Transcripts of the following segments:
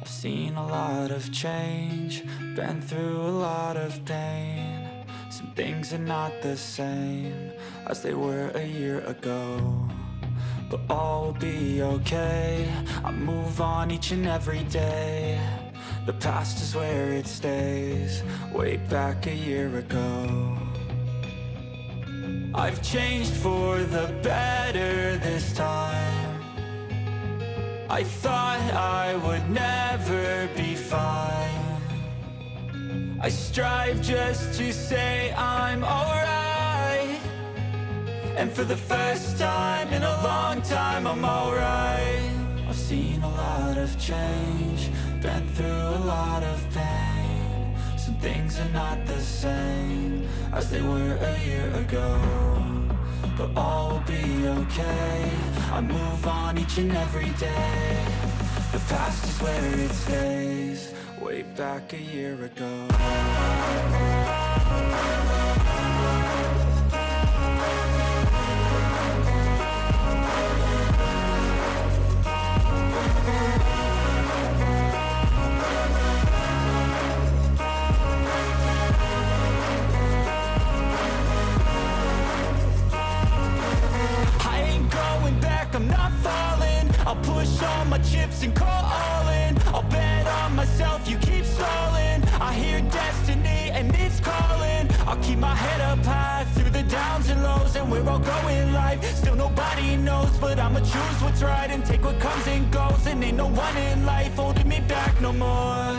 I've seen a lot of change, been through a lot of pain. Some things are not the same as they were a year ago, but all will be okay. I move on each and every day. The past is where it stays, way back a year ago. I've changed for the better this time. I thought I would never be fine. I strive just to say I'm alright, and for the first time in a long time I'm alright. I've seen a lot of change, been through a lot of pain. Some things are not the same as they were a year ago, but all will be okay. I move on each and every day. The past is where it stays, way back a year ago. I'm not falling, I'll push all my chips and call all in. I'll bet on myself, you keep stalling. I hear destiny and it's calling. I'll keep my head up high through the downs and lows, and we're all going life. Still nobody knows, but I'ma choose what's right and take what comes and goes. And ain't no one in life holding me back no more.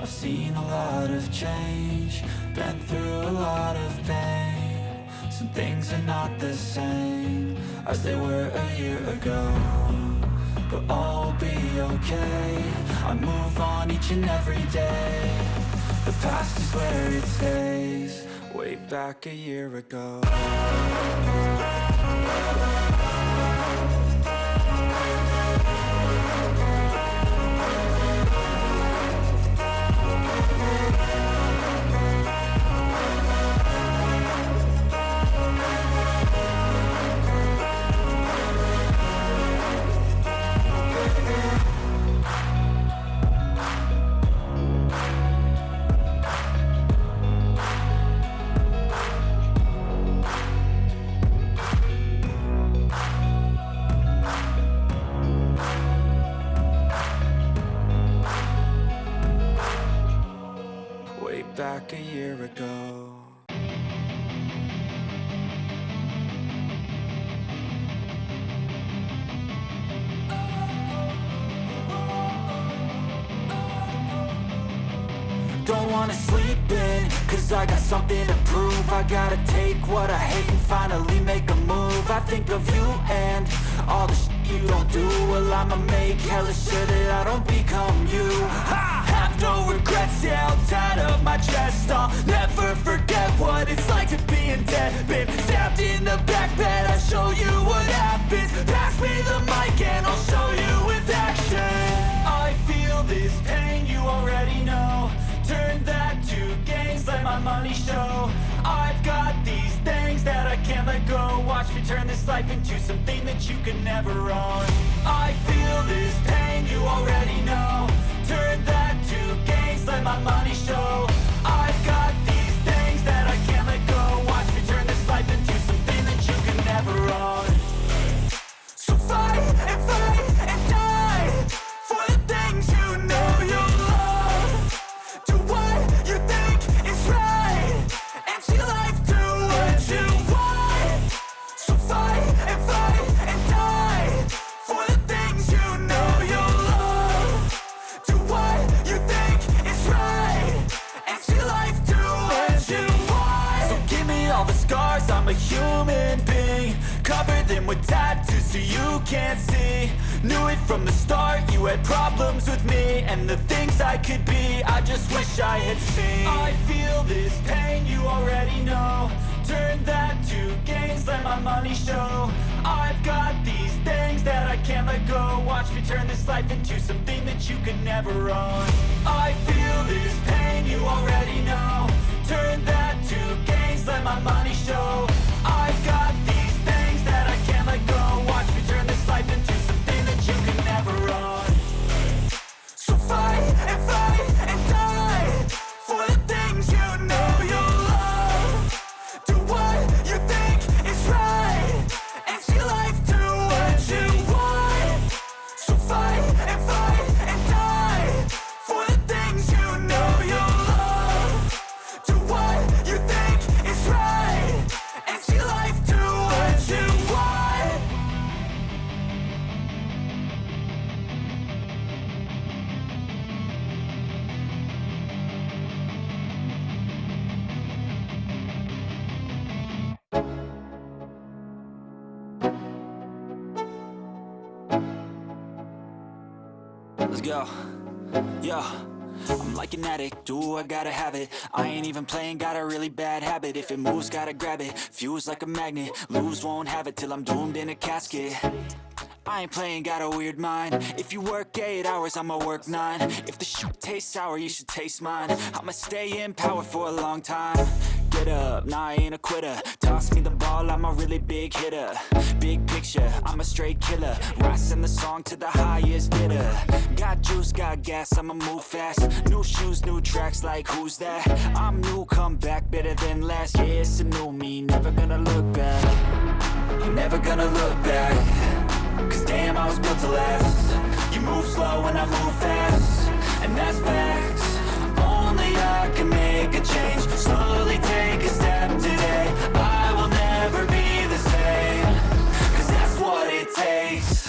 I've seen a lot of change, been through a lot of pain. Some things are not the same as they were a year ago, but all will be okay. I move on each and every day. The past is where it stays, way back a year ago. Back a year ago. Don't wanna sleep in, cause I got something to prove. I gotta take what I hate and finally make a move. I think of you and all the shit you don't do. Well, I'ma make hella sure that I don't become you. I have no regrets, yeah, I'll tie up my chest. I'll never forget what it's like to be in debt. Been stabbed in the back bed, I'll show you what happens. Pass me the mic and I'll show you with action. I feel this pain, you already know. Turn that to gains, let my money show. I've got these things that I can't let go. Watch me turn this life into something that you can never own. I feel this pain, you already know. Turn that to gains, let my money show. I've got these things that I can't let go. Watch me turn this life into something that you can never own. So fight and die for the things you know you love. Do what you think is right, and see life do what you want. So fight and die for the things you know you love. Do what you think is right, and see life do what you want. So give me all the scars, I'm a human being. Cover them with tattoos so you can't see. Knew it from the start, you had problems with me and the things I could be, I just wish I had seen. I feel this pain, you already know. Turn that to gains, let my money show. I've got these things that I can't let go. Watch me turn this life into something that you can never own. I feel this pain, you already know. Turn that to gains, let my money show. I've got these things that I can't let go. Watch me turn this life into something that you can never own. So fight let's go. Yo, I'm like an addict, do I gotta have it. I ain't even playing, got a really bad habit. If it moves, gotta grab it, fuse like a magnet. Lose, won't have it till I'm doomed in a casket. I ain't playing, got a weird mind. If you work 8 hours, I'ma work 9. If the shit tastes sour, you should taste mine. I'ma stay in power for a long time. Get up, nah, I ain't a quitter. Toss me the ball, I'm a really big hitter. Big picture, I'm a straight killer. Rising the song to the highest bidder. Got juice, got gas, I'ma move fast. New shoes, new tracks, like who's that? I'm new, come back, better than last. Yeah, it's a new me, never gonna look back. I'm never gonna look back. Cause damn, I was built to last. You move slow and I move fast, and that's facts. Only I can make a change. Slowly take a step today. I will never be the same. Cause that's what it takes.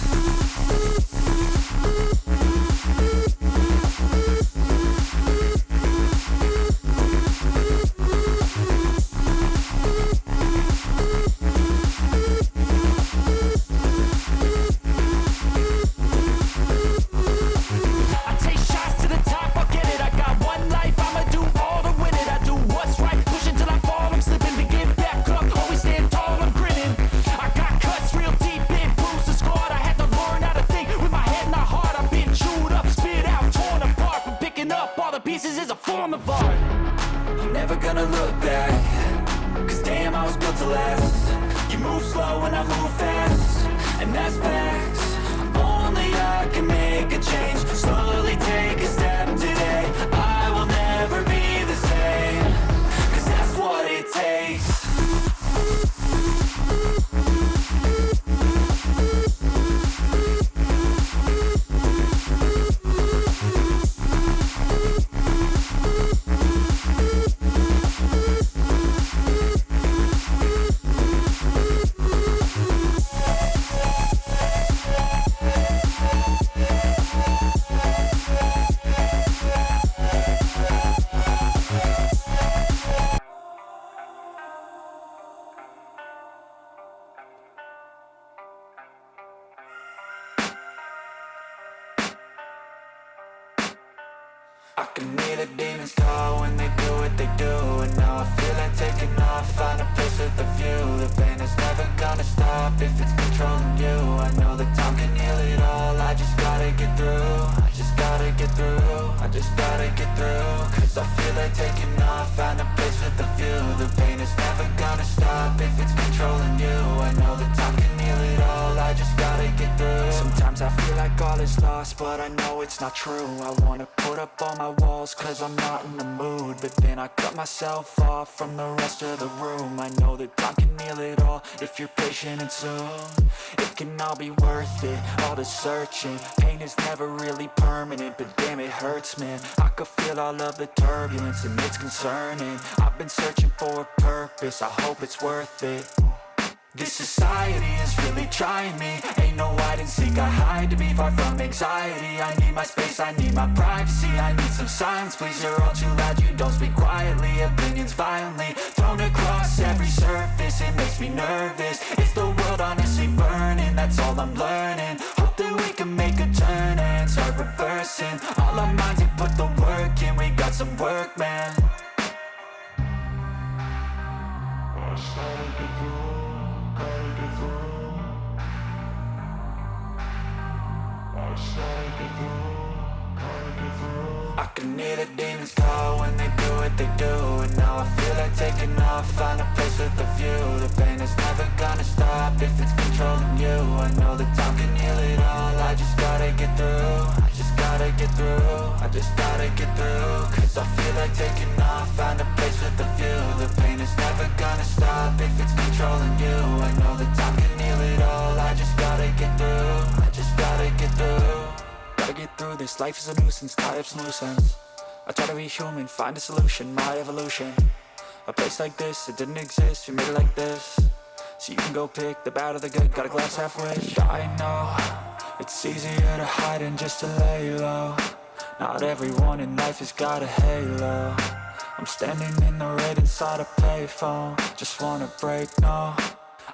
I can hear the demons call when they do what they do. And now I feel like taking off, find a place with a view. The pain is never gonna stop if it's controlling you. I know that time can heal it all, I just gotta get through. I just gotta get through, I just gotta get through. Cause I feel like taking off, find a place with a view. The pain is never gonna stop if it's controlling you. I know that time can heal it all, I just gotta get through. Sometimes I feel like all is lost, but I know it's not true. I wanna put up all my walls cause I'm not in the mood, but then I cut myself off from the rest of the room. I know that time can heal it all if you're patient and soon it can all be worth it, all the searching. Pain is never really permanent, but damn it hurts, man. I could feel all of the turbulence and it's concerning. I've been searching for a purpose, I hope it's worth it. This society is really trying me. Ain't no hide and seek, I hide to be far from anxiety. I need my space, I need my privacy. I need some silence, please, you're all too loud. You don't speak quietly, opinions violently thrown across every surface. It makes me nervous, it's the world honestly burning. That's all I'm learning, hope that we can make a turn and start reversing. All our minds have put the work in, we got some work, man. I can hear the demons call when they do what they do. And now I feel like taking off, find a place with a view. The pain is never gonna stop if it's controlling you. I know that time can heal it all, I just gotta get through. I just gotta get through, I just gotta get through. Cause I feel like taking off, find a place with a view. The pain is never gonna stop if it's controlling you. I know that time can heal it all, I just gotta get through. I just gotta get through. Gotta get through this, life is a nuisance, tie up some loose ends. I try to be human, find a solution, my evolution. A place like this, it didn't exist, we made it like this. So you can go pick the bad or the good, got a glass halfway. I know, it's easier to hide than just to lay low. Not everyone in life has got a halo. I'm standing in the red inside a payphone, just wanna break, no.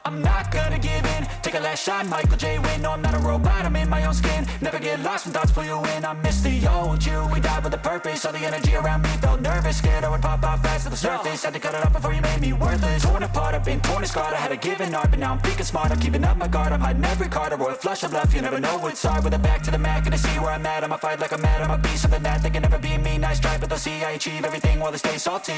I'm not gonna give in. Take a last shot, Michael J. Win. No, I'm not a robot, I'm in my own skin. Never get lost when thoughts pull you in. I miss the old you, we died with a purpose. All the energy around me felt nervous. Scared I would pop out fast to the surface. Had to cut it off before you made me worthless. Torn apart, I've been torn and scarred. I had a given art, but now I'm thinking smart. I'm keeping up my guard, I'm hiding every card. A royal flush of left, you never know what's hard. With a back to the mat, gonna see where I'm at. I'ma fight like I'm mad, I'ma be something that they can never be me. Nice try, but they'll see I achieve everything while they stay salty.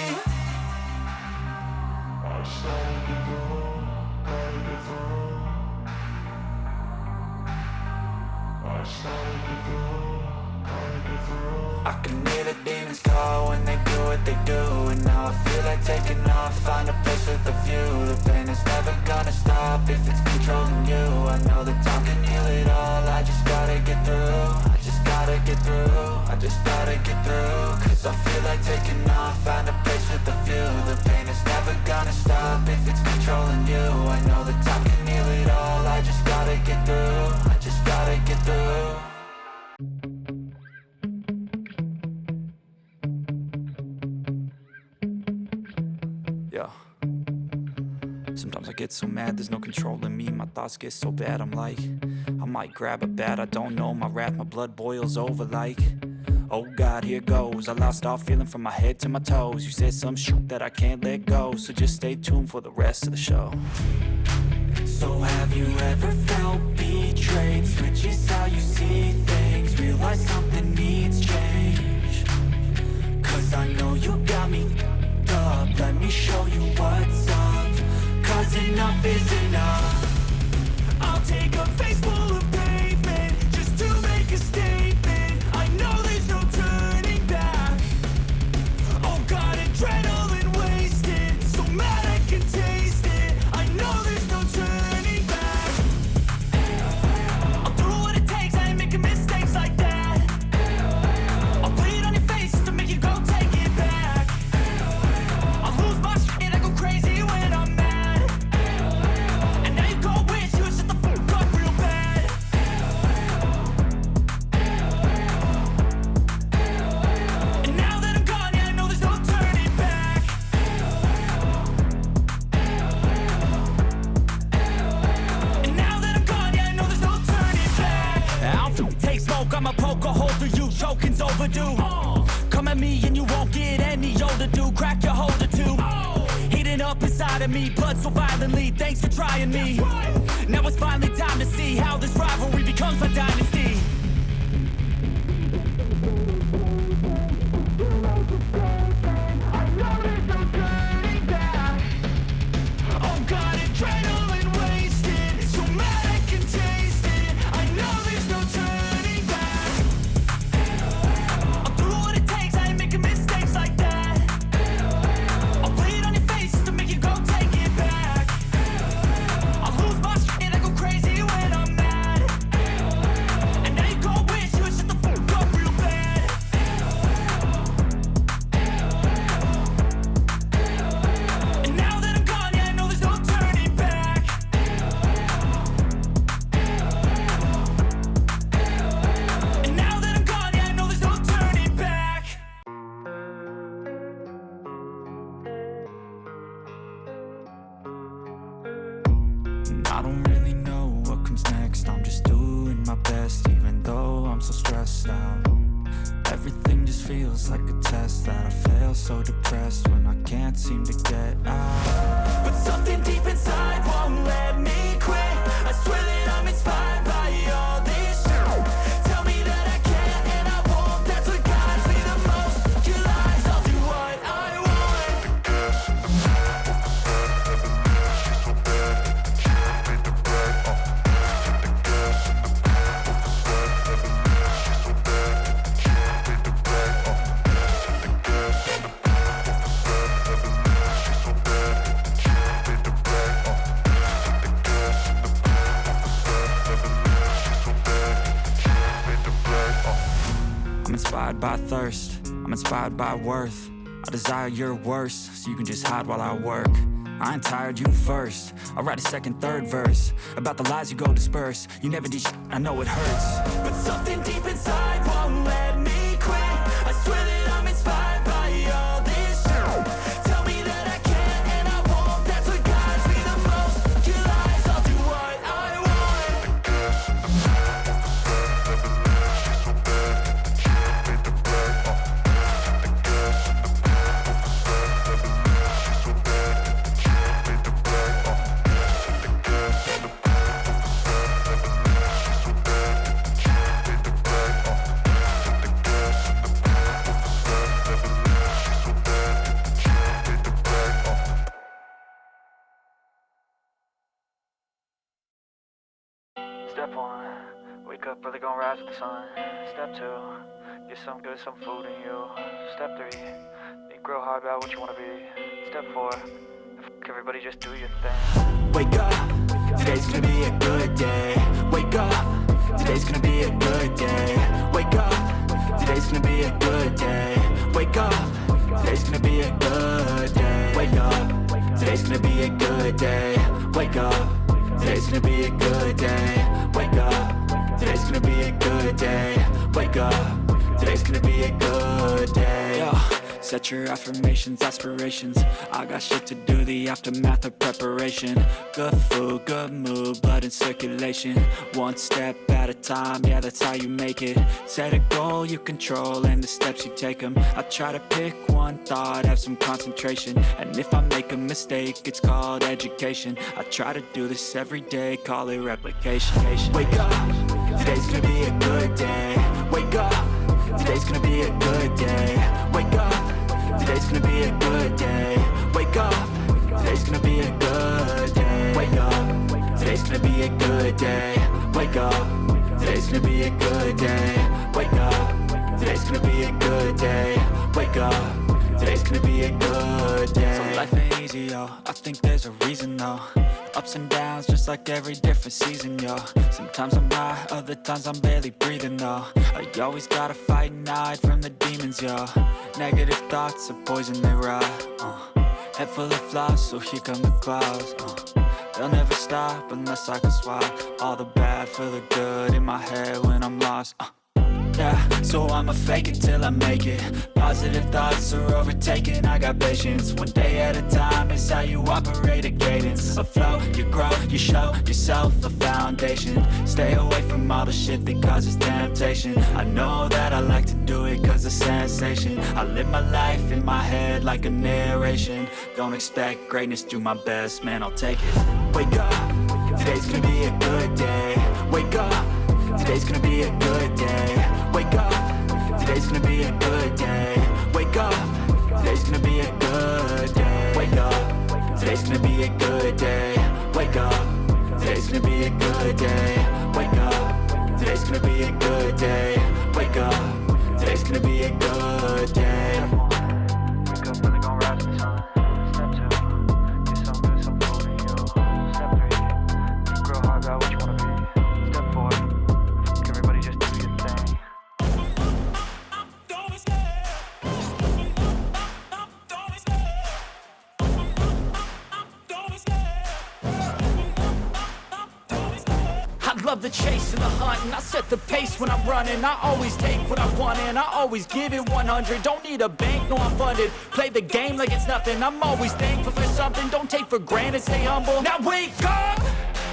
I can hear the demons call when they do what they do. And now I feel like taking off, find a place with a view. The pain is never gonna stop if it's controlling you. I know that time can heal it all, I just gotta get through. I just gotta get through, I just gotta get through. Cause I feel like taking off, find a place with a view. The pain is never gonna stop if it's controlling you. I know that time can heal it all, I just gotta get through. I just gotta get through. Yeah. Sometimes I get so mad, there's no controlling me. My thoughts get so bad, I'm like, I might grab a bat, I don't know. My wrath, my blood boils over like, oh God, here goes. I lost all feeling from my head to my toes. You said some shit that I can't let go, so just stay tuned for the rest of the show. So have you ever felt betrayed? Switches how you see things, realize something needs change. Cause I know you got me up, let me show you what's up. Cause enough is enough. I'll take a face full of pavement just to make a statement. I know there's no turning back. Oh God, adrenaline wasted, so mad I can taste it. I know there's no turning back. I'll do what it takes, I ain't making mistakes like that. I'll bleed on your face to make you go take it back. I'll lose my shit and I go crazy when I'm mad. And now you go wish you would shut the fuck up real bad. And now that I'm gone, yeah, I know there's no turning back. And now that I'm gone, yeah, I know there's no turning back. I don't take smoke, I'ma poke a hole through you. Choking's overdue. Come at me and you won't get any older, dude. Crack your holder too. Heating up inside of me, blood so violently. Thanks for trying me. Now it's finally time to see how this rivalry becomes my dynasty. I know there's no turning back. Oh God, adrenaline wasted, so mad I can taste it. I know there's no turning back. I'll do what it takes, I ain't making mistakes like that. I'll bleed on your face to make you go take it back. I'll lose my shit and I go crazy when I'm mad. And now you go wish you would shut the fuck up real bad. And now that I'm gone, yeah, I know there's no turning back. And now that I'm gone, yeah, I know there's no turning back. And I don't really know what comes next. I'm just doing my best, even though I'm so stressed out. Everything just feels like a test that I fail, so depressed when I can't seem to get out. But something deep inside won't let me quit. I swear that I'm inspired by all this shit. Tell me that I can and I won't. That's what guides me the most. Your lies, I'll do what I want. I'm inspired by thirst, I'm inspired by worth. I desire your worst, so you can just hide while I work. I ain't tired, you first. I'll write a second, third verse about the lies you go disperse. You never did shit, I know it hurts. But something deep inside won't let me quit. I swear that I'm inspired by all this shit. Tell me that I can and I won't. That's what guides me the most. Your lies, rise with the sun. Step 2, get some good, some food in you. Step 3, think real hard about what you want to be. Step 4, everybody just do your thing. Wake up, today's gonna be a good day. Wake up, today's gonna be a good day. Wake up, today's gonna be a good day. Wake up, today's gonna be a good day. Wake up, today's gonna be a good day. Wake up, today's gonna be a good day. Wake up, today's gonna be a good day. Wake up, today's gonna be a good day. Yo. Set your affirmations, aspirations. I got shit to do, the aftermath of preparation. Good food, good mood, blood in circulation. One step at a time, yeah, that's how you make it. Set a goal you control and the steps you take them. I try to pick one thought, have some concentration. And if I make a mistake, it's called education. I try to do this every day, call it replication. Wake up, today's gonna be a good day. Wake up, today's gonna be a good day. Wake up, today's gonna be a good day. Wake up, today's gonna be a good day. Wake up, today's gonna be a good day. Wake up, today's gonna be a good day. Wake up, today's gonna be a good day. Wake up, today's gonna be a good day. So life ain't easy, yo, I think there's a reason though. Ups and downs, just like every different season, yo. Sometimes I'm high, other times I'm barely breathing, though. You always gotta fight and hide from the demons, yo. Negative thoughts are poison, they rot. Head full of flies, so here come the clouds. They'll never stop unless I can swap all the bad for the good in my head when I'm lost. Yeah, so I'ma fake it till I make it. Positive thoughts are overtaken, I got patience. One day at a time is how you operate a cadence. A flow, you grow, you show yourself a foundation. Stay away from all the shit that causes temptation. I know that I like to do it cause it's sensation. I live my life in my head like a narration. Don't expect greatness, do my best, man, I'll take it. Wake up, today's gonna be a good day. Wake up, today's gonna be a good day. Wake up, today's gonna be a good day. Wake up, today's gonna be a good day. Wake up, today's gonna be a good day. Wake up, today's gonna be a good day. Wake up, today's gonna be a good day. Wake up, today's gonna be a good day. Wake up, really gon' rise with the sun. Step 2, get some good, some food in you. Step 3, think real hard about what you wanna be. Step 4, everybody just do your thing. I love the chase and the hunt, and I set the pace when I'm running. I always take what I want and I always give it 100. Don't need a bank, no, I'm funded. Play the game like it's nothing. I'm always thankful for something. Don't take for granted, stay humble. Now wake up!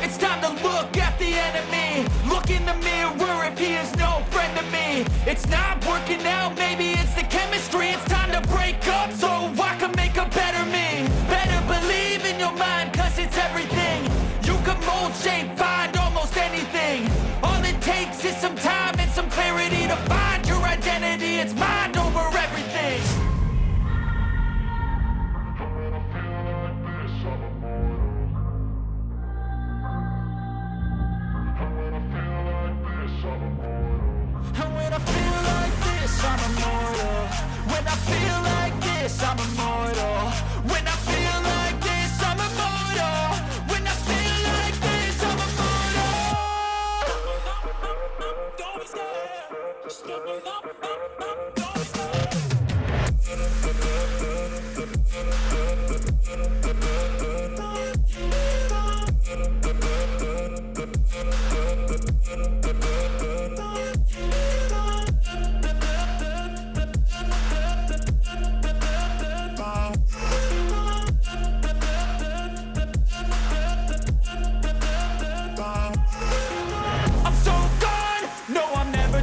It's time to look at the enemy. Look in the mirror if he is no friend to me. It's not working out, maybe it's the chemistry. It's time to break up so I can make a better me. Better believe in your mind, cause it's everything. You can mold, shape, find almost anything. All it takes is some time and some clarity to find your identity. It's mind over everything. And when I feel like this, I'm immortal. When I feel like this, I'm immortal. When I feel like this, I'm immortal. When I feel like this, I'm immortal. Don't be scared. Stepping up, don't be scared.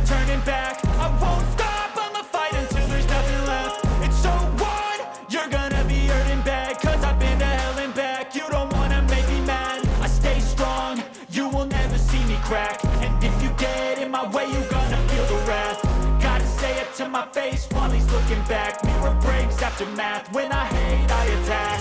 Turning back, I won't stop, I'ma fight until there's nothing left. It's so on, you're gonna be hurting bad, cause I've been to hell and back. You don't wanna make me mad, I stay strong, you will never see me crack. And if you get in my way, you're gonna feel the wrath. Gotta say it to my face while he's looking back. Mirror breaks after math, when I hate, I attack.